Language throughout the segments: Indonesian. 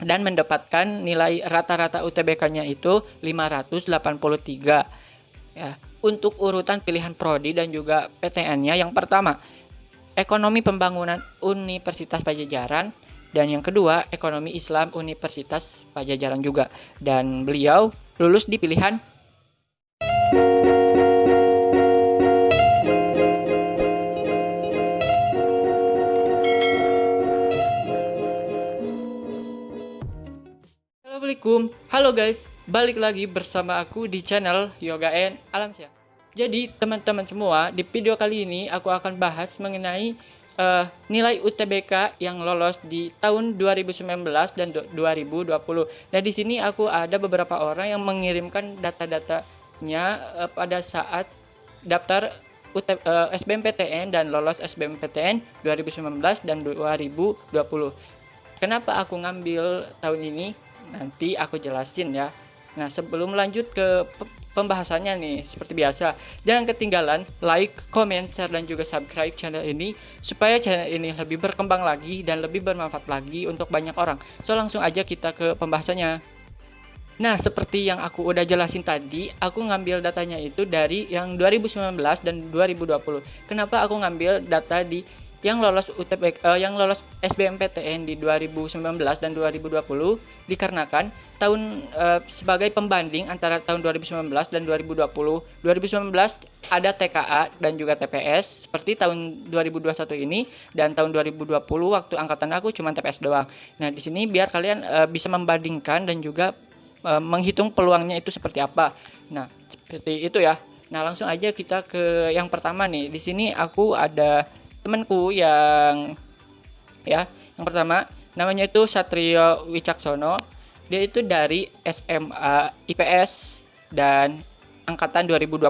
dan mendapatkan nilai rata-rata UTBK-nya itu 583. Ya, untuk urutan pilihan prodi dan juga PTN-nya, yang pertama Ekonomi Pembangunan Universitas Pajajaran, dan yang kedua Ekonomi Islam Universitas Pajajaran juga. Dan beliau lulus di pilihan Assalamualaikum. Halo guys, balik lagi bersama aku di channel Yoga and Alam Sehat. Jadi teman-teman semua, di video kali ini aku akan bahas mengenai nilai UTBK yang lolos di tahun 2019 dan 2020. Nah, di sini aku ada beberapa orang yang mengirimkan data-datanya pada saat daftar SBMPTN dan lolos SBMPTN 2019 dan 2020. Kenapa aku ngambil tahun ini? Nanti aku jelasin ya. Nah, sebelum lanjut ke pembahasannya nih, seperti biasa, jangan ketinggalan like, comment, share, dan juga subscribe channel ini supaya channel ini lebih berkembang lagi dan lebih bermanfaat lagi untuk banyak orang. So, langsung aja kita ke pembahasannya. Nah, seperti yang aku udah jelasin tadi, aku ngambil datanya itu dari yang 2019 dan 2020. Kenapa aku ngambil data di yang lolos yang lolos SBMPTN di 2019 dan 2020? Dikarenakan tahun sebagai pembanding antara tahun 2019 dan 2020. 2019 ada TKA dan juga TPS seperti tahun 2021 ini, dan tahun 2020 waktu angkatan aku cuma TPS doang. Nah, di sini biar kalian bisa membandingkan dan juga menghitung peluangnya itu seperti apa. Nah, seperti itu ya. Nah, langsung aja kita ke yang pertama nih. Di sini aku ada temanku yang pertama namanya itu Satrio Wicaksono. Dia itu dari SMA IPS dan angkatan 2020.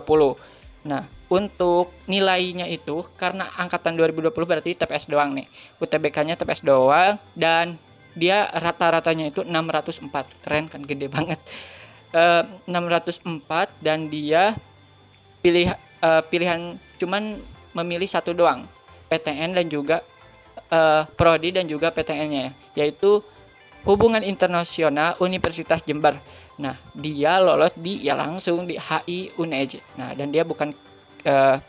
Nah, untuk nilainya itu karena angkatan 2020 berarti TPS doang nih. UTBK-nya TPS doang dan dia rata-ratanya itu 604. Keren kan, gede banget. 604, dan dia pilihan cuman memilih satu doang, PTN dan juga prodi dan juga PTN-nya, yaitu Hubungan Internasional Universitas Jember. Nah, dia lolos langsung di HI UNEJ. Nah, dan dia bukan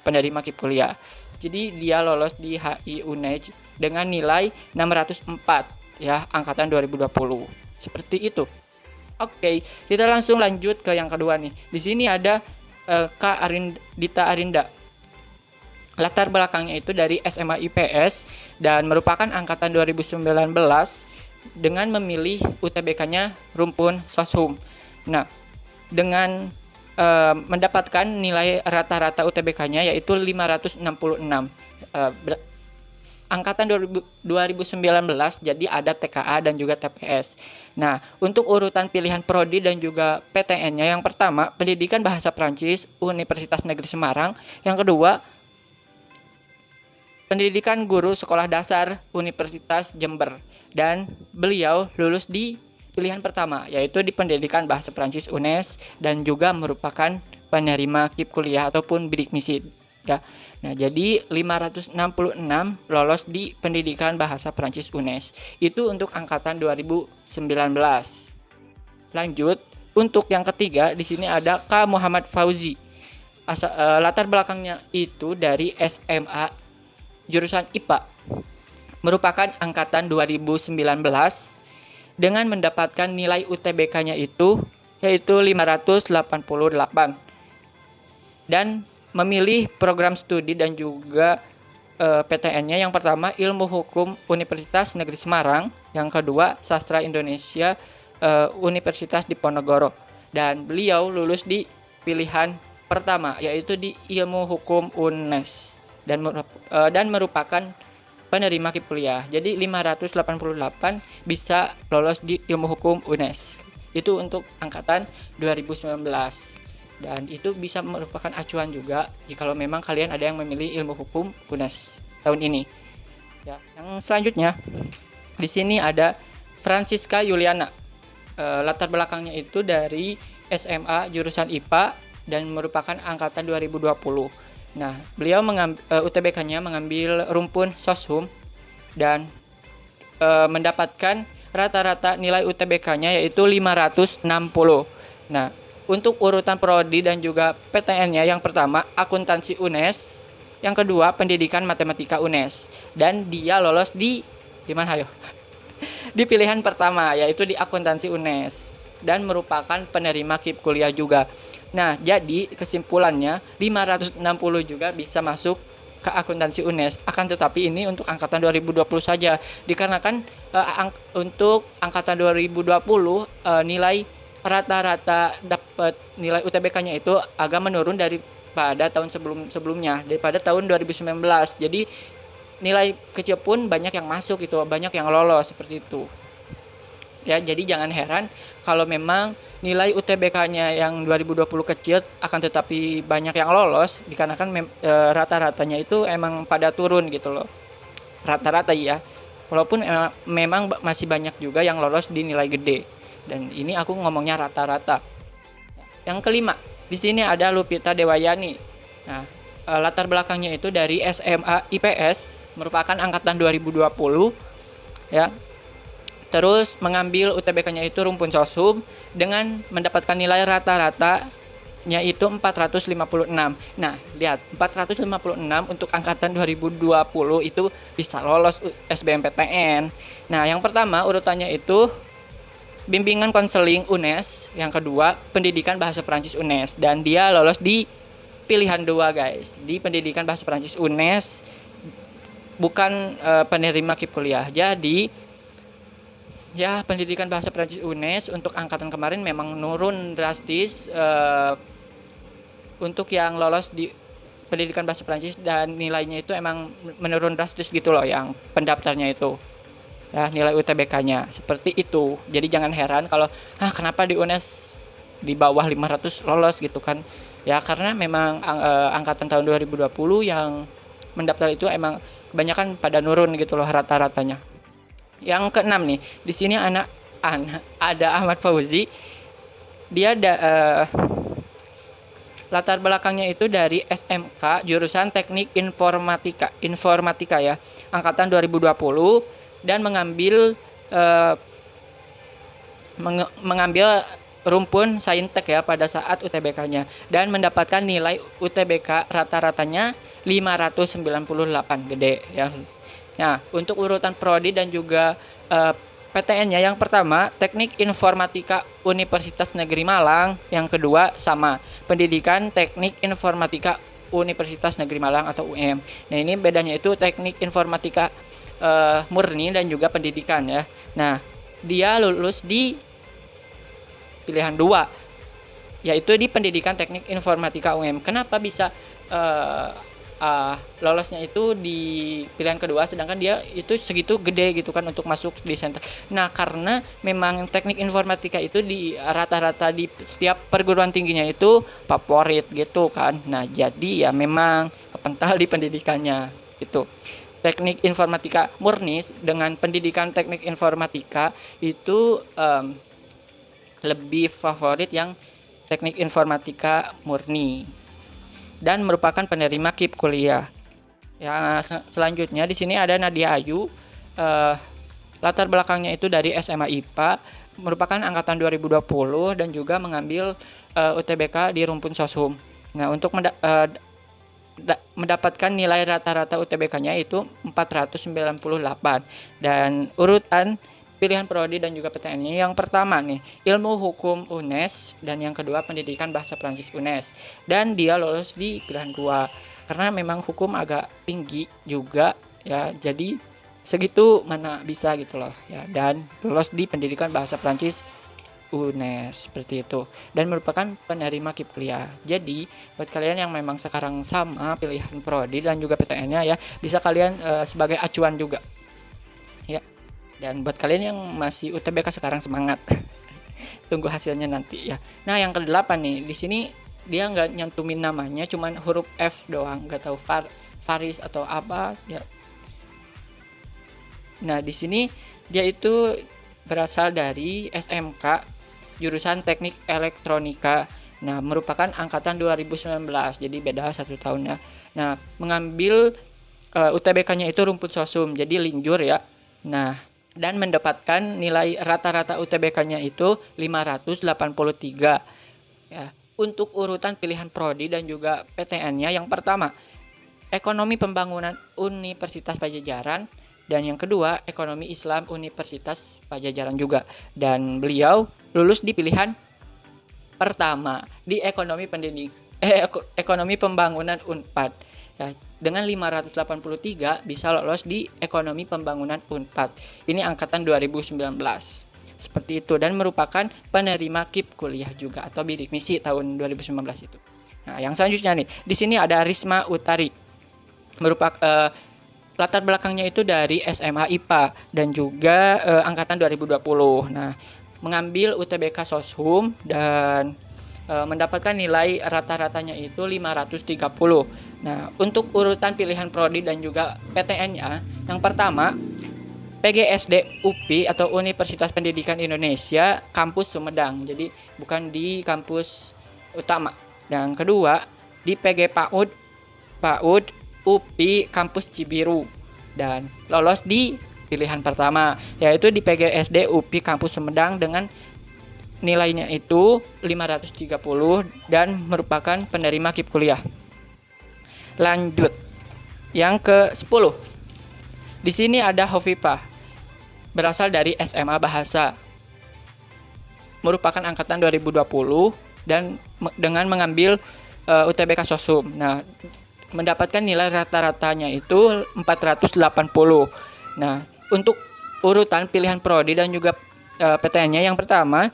penerima KIP kuliah. Jadi dia lolos di HI UNEJ dengan nilai 604 ya, angkatan 2020. Seperti itu. Oke, kita langsung lanjut ke yang kedua nih. Di sini ada Kak Dita Arinda. Latar belakangnya itu dari SMA IPS dan merupakan angkatan 2019 dengan memilih UTBK-nya rumpun Soshum. Nah, dengan mendapatkan nilai rata-rata UTBK-nya yaitu 566. Angkatan 2019 jadi ada TKA dan juga TPS. Nah, untuk urutan pilihan prodi dan juga PTN-nya, yang pertama Pendidikan Bahasa Prancis Universitas Negeri Semarang, yang kedua Pendidikan Guru Sekolah Dasar Universitas Jember, dan beliau lulus di pilihan pertama yaitu di Pendidikan Bahasa Prancis UNES dan juga merupakan penerima KIP kuliah ataupun bidik misi ya. Nah, jadi 566 lolos di Pendidikan Bahasa Prancis UNES. Itu untuk angkatan 2019. Lanjut, untuk yang ketiga di sini ada Kak Muhammad Fauzi. Latar belakangnya itu dari SMA jurusan IPA. Merupakan angkatan 2019 dengan mendapatkan nilai UTBK-nya itu yaitu 588. Dan memilih program studi dan juga PTN-nya, yang pertama Ilmu Hukum Universitas Negeri Semarang, yang kedua Sastra Indonesia Universitas Diponegoro, dan beliau lulus di pilihan pertama yaitu di Ilmu Hukum UNES dan merupakan penerima KIP kuliah. Jadi 588 bisa lolos di Ilmu Hukum UNES. Itu untuk angkatan 2019. Dan itu bisa merupakan acuan juga jika memang kalian ada yang memilih Ilmu Hukum UNES tahun ini. Ya, yang selanjutnya di sini ada Francisca Yuliana. Latar belakangnya itu dari SMA jurusan IPA dan merupakan angkatan 2020. Nah, beliau UTBK-nya mengambil rumpun Soshum dan mendapatkan rata-rata nilai UTBK-nya yaitu 560. Nah, untuk urutan prodi dan juga PTN-nya, yang pertama akuntansi UNES, yang kedua pendidikan matematika UNES, dan dia lolos di mana ayo? Di pilihan pertama yaitu di akuntansi UNES dan merupakan penerima KIP kuliah juga. Nah, jadi kesimpulannya 560 juga bisa masuk ke akuntansi UNES. Akan tetapi ini untuk angkatan 2020 saja. Dikarenakan untuk angkatan 2020 nilai rata-rata dapat nilai UTBK-nya itu agak menurun daripada tahun sebelumnya, daripada tahun 2019. Jadi nilai kecil pun banyak yang masuk gitu, banyak yang lolos seperti itu. Ya, jadi jangan heran kalau memang nilai UTBK-nya yang 2020 kecil akan tetapi banyak yang lolos, dikarenakan rata-ratanya itu emang pada turun gitu loh. Rata-rata ya. Walaupun memang masih banyak juga yang lolos di nilai gede. Dan ini aku ngomongnya rata-rata. Yang kelima, di sini ada Lupita Dewayani. Nah, latar belakangnya itu dari SMA IPS, merupakan angkatan 2020 ya. Terus mengambil UTBK-nya itu rumpun sosum dengan mendapatkan nilai rata-ratanya itu 456. Nah, lihat 456 untuk angkatan 2020 itu bisa lolos SBMPTN. Nah, yang pertama urutannya itu bimbingan konseling UNES, yang kedua pendidikan bahasa Perancis UNES, dan dia lolos di pilihan 2 guys, di pendidikan bahasa Perancis UNES, bukan penerima KIP kuliah. Jadi ya, pendidikan bahasa Perancis UNES untuk angkatan kemarin memang nurun drastis untuk yang lolos di pendidikan bahasa Perancis, dan nilainya itu emang menurun drastis gitu loh yang pendaftarnya itu. Ya, nilai UTBK-nya seperti itu. Jadi jangan heran kalau kenapa di UNES di bawah 500 lolos gitu kan. Ya, karena memang angkatan tahun 2020 yang mendaftar itu emang kebanyakan pada nurun gitu loh rata-ratanya. Yang keenam nih, di sini ada Ahmad Fauzi. Dia latar belakangnya itu dari SMK jurusan Teknik Informatika ya, angkatan 2020, dan mengambil rumpun saintek ya pada saat UTBK-nya, dan mendapatkan nilai UTBK rata-ratanya 598 gede ya. Nah, untuk urutan prodi dan juga PTN-nya, yang pertama Teknik Informatika Universitas Negeri Malang, yang kedua sama Pendidikan Teknik Informatika Universitas Negeri Malang atau UM. Nah, ini bedanya itu Teknik Informatika murni dan juga pendidikan ya. Nah, dia lulus di pilihan 2 yaitu di Pendidikan Teknik Informatika UM. Kenapa bisa lolosnya itu di pilihan kedua sedangkan dia itu segitu gede gitu kan untuk masuk di center. Nah, karena memang teknik informatika itu di rata-rata di setiap perguruan tingginya itu favorit gitu kan. Nah, jadi ya memang kepental di pendidikannya gitu. Teknik informatika murni dengan pendidikan teknik informatika itu lebih favorit yang teknik informatika murni dan merupakan penerima KIP kuliah. Yang selanjutnya di sini ada Nadia Ayu. Latar belakangnya itu dari SMA IPA, merupakan angkatan 2020 dan juga mengambil UTBK di rumpun sosum. Nah, untuk mendapatkan nilai rata-rata UTBK-nya itu 498, dan urutan pilihan prodi dan juga PTN-nya, yang pertama nih ilmu hukum UNES, dan yang kedua pendidikan bahasa Prancis UNES, dan dia lolos di pilihan 2 karena memang hukum agak tinggi juga ya, jadi segitu mana bisa gitu loh ya, dan lolos di pendidikan bahasa Prancis UNES seperti itu, dan merupakan penerima KIP kuliah. Jadi buat kalian yang memang sekarang sama pilihan prodi dan juga PTN-nya ya, bisa kalian sebagai acuan juga ya. Dan buat kalian yang masih UTBK sekarang, semangat. Tunggu hasilnya nanti ya. Nah, yang ke-8 nih, di sini dia nggak nyantumin namanya, cuman huruf F doang, nggak tahu Faris atau apa ya. Nah, di sini dia itu berasal dari SMK jurusan Teknik Elektronika. Nah, merupakan angkatan 2019, jadi beda 1 tahun ya. Nah, mengambil UTBK-nya itu rumput sosum, jadi linjur ya. Nah, dan mendapatkan nilai rata-rata UTBK-nya itu 583. Ya, untuk urutan pilihan prodi dan juga PTN-nya, yang pertama Ekonomi Pembangunan Universitas Pajajaran, dan yang kedua Ekonomi Islam Universitas Pajajaran juga. Dan beliau lulus di pilihan pertama di Ekonomi Pembangunan Unpad. Ya, dengan 583 bisa lolos di Ekonomi Pembangunan Unpad. Ini angkatan 2019. Seperti itu, dan merupakan penerima KIP kuliah juga atau bidik misi tahun 2019 itu. Nah, yang selanjutnya nih, di sini ada Risma Utari. Merupakan latar belakangnya itu dari SMA IPA dan juga angkatan 2020. Nah, mengambil UTBK Soshum dan mendapatkan nilai rata-ratanya itu 530. Nah, untuk urutan pilihan prodi dan juga PTN-nya, yang pertama PGSD UPI atau Universitas Pendidikan Indonesia kampus Sumedang. Jadi bukan di kampus utama. Yang kedua di PG PAUD UPI kampus Cibiru, dan lolos di pilihan pertama yaitu di PGSD UPI kampus Sumedang dengan nilainya itu 530 dan merupakan penerima KIP kuliah. Lanjut yang ke-10. Di sini ada Hovifah, berasal dari SMA Bahasa, merupakan angkatan 2020 dan dengan mengambil UTBK Soshum. Nah, mendapatkan nilai rata-ratanya itu 480. Nah, untuk urutan pilihan prodi dan juga PTN-nya, yang pertama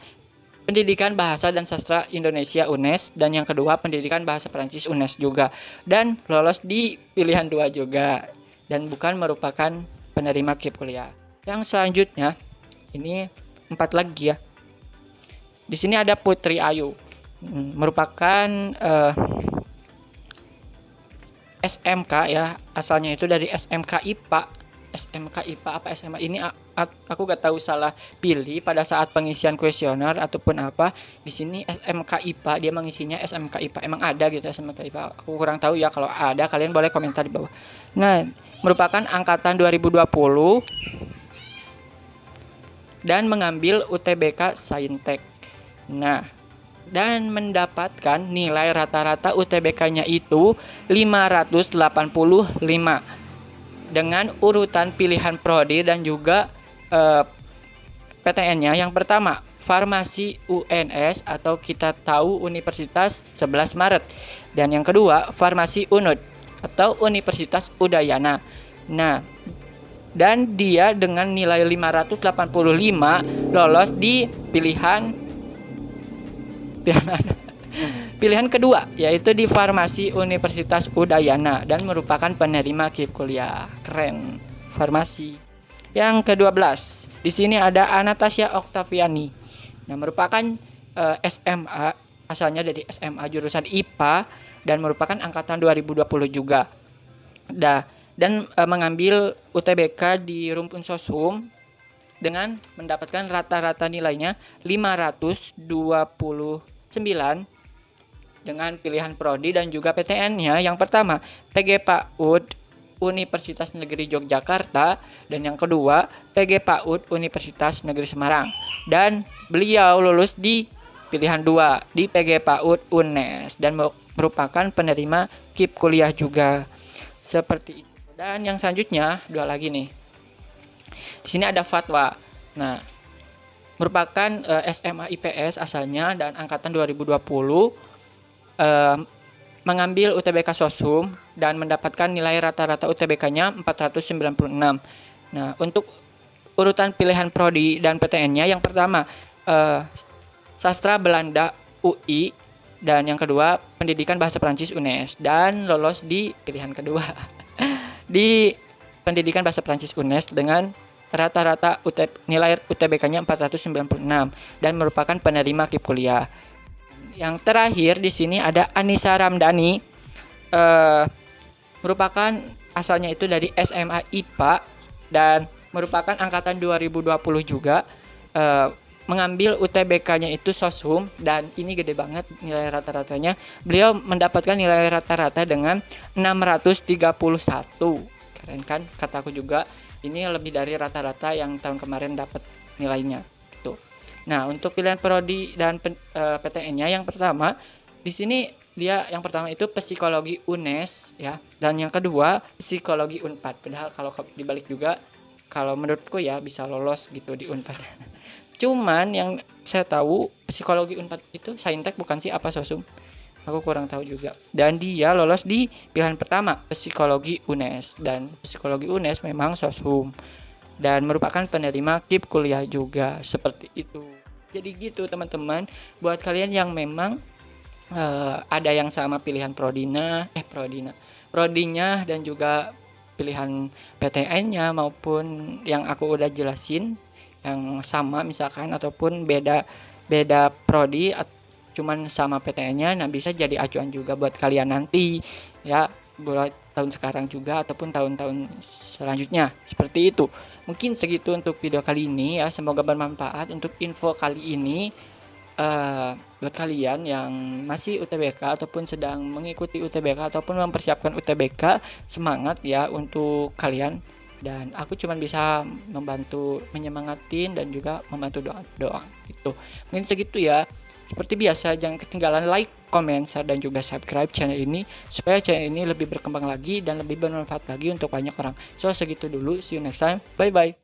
Pendidikan Bahasa dan Sastra Indonesia UNES, dan yang kedua Pendidikan Bahasa Perancis UNES juga, dan lolos di pilihan 2 juga dan bukan merupakan penerima KIP kuliah. Yang selanjutnya ini 4 lagi ya. Di sini ada Putri Ayu, merupakan SMK ya, asalnya itu dari SMK IPA apa SMA ini aku gak tahu, salah pilih pada saat pengisian kuesioner ataupun apa. Di sini SMK IPA, dia mengisinya SMK IPA. Emang ada gitu SMK IPA? Aku kurang tahu ya, kalau ada kalian boleh komentar di bawah. Nah, merupakan angkatan 2020 dan mengambil UTBK Saintek. Nah, dan mendapatkan nilai rata-rata UTBK-nya itu 585 dengan urutan pilihan prodi dan juga PTN-nya. Yang pertama Farmasi UNS atau kita tahu Universitas 11 Maret, dan yang kedua Farmasi UNUD atau Universitas Udayana. Nah, dan dia dengan nilai 585 lolos di pilihan kedua, yaitu di Farmasi Universitas Udayana dan merupakan penerima KIP kuliah. Keren, farmasi. Yang ke-12, di sini ada Anastasia Oktaviani. Nah, merupakan SMA, asalnya dari SMA jurusan IPA dan merupakan angkatan 2020 juga. Dan mengambil UTBK di Rumpun Soshum dengan mendapatkan rata-rata nilainya 529 dengan pilihan prodi dan juga PTN-nya. Yang pertama PG PAUD Universitas Negeri Yogyakarta, dan yang kedua PG PAUD Universitas Negeri Semarang, dan beliau lulus di pilihan 2 di PG PAUD UNES dan merupakan penerima KIP kuliah juga. Seperti itu. Dan yang selanjutnya 2 lagi nih. Di sini ada Fatwa. Nah, merupakan SMA IPS asalnya dan angkatan 2020, mengambil UTBK Soshum dan mendapatkan nilai rata-rata UTBK-nya 496. Nah, untuk urutan pilihan prodi dan PTN-nya, yang pertama Sastra Belanda UI, dan yang kedua Pendidikan Bahasa Perancis UNES, dan lolos di pilihan kedua di Pendidikan Bahasa Perancis UNES dengan rata-rata nilai UTBK-nya 496 dan merupakan penerima KIP kuliah. Yang terakhir di sini ada Anissa Ramdhani, merupakan asalnya itu dari SMA IPA dan merupakan angkatan 2020 juga, mengambil UTBK-nya itu Soshum, dan ini gede banget nilai rata-ratanya. Beliau mendapatkan nilai rata-rata dengan 631. Keren kan, kataku juga. Ini lebih dari rata-rata yang tahun kemarin dapat nilainya gitu. Nah, untuk pilihan prodi dan PTN-nya yang pertama di sini dia yang pertama itu psikologi UNES ya, dan yang kedua psikologi Unpad. Padahal kalau dibalik juga kalau menurutku ya bisa lolos gitu di Unpad. Cuman yang saya tahu psikologi Unpad itu saintek bukan sih, apa sosum? Aku kurang tahu juga. Dan dia lolos di pilihan pertama psikologi UNES, dan psikologi UNES memang sosum dan merupakan penerima KIP kuliah juga seperti itu. Jadi gitu teman-teman, buat kalian yang memang ada yang sama pilihan prodinya dan juga pilihan PTN-nya maupun yang aku udah jelasin yang sama misalkan, ataupun beda prodi cuman sama PTN-nya, nah bisa jadi acuan juga buat kalian nanti ya, buat tahun sekarang juga ataupun tahun-tahun selanjutnya seperti itu. Mungkin segitu untuk video kali ini ya, semoga bermanfaat untuk info kali ini. Buat kalian yang masih UTBK ataupun sedang mengikuti UTBK ataupun mempersiapkan UTBK, semangat ya untuk kalian, dan aku cuma bisa membantu menyemangatin dan juga membantu doa gitu. Mungkin segitu ya. Seperti biasa, jangan ketinggalan like, comment, share, dan juga subscribe channel ini supaya channel ini lebih berkembang lagi dan lebih bermanfaat lagi untuk banyak orang. So segitu dulu, see you next time, bye bye.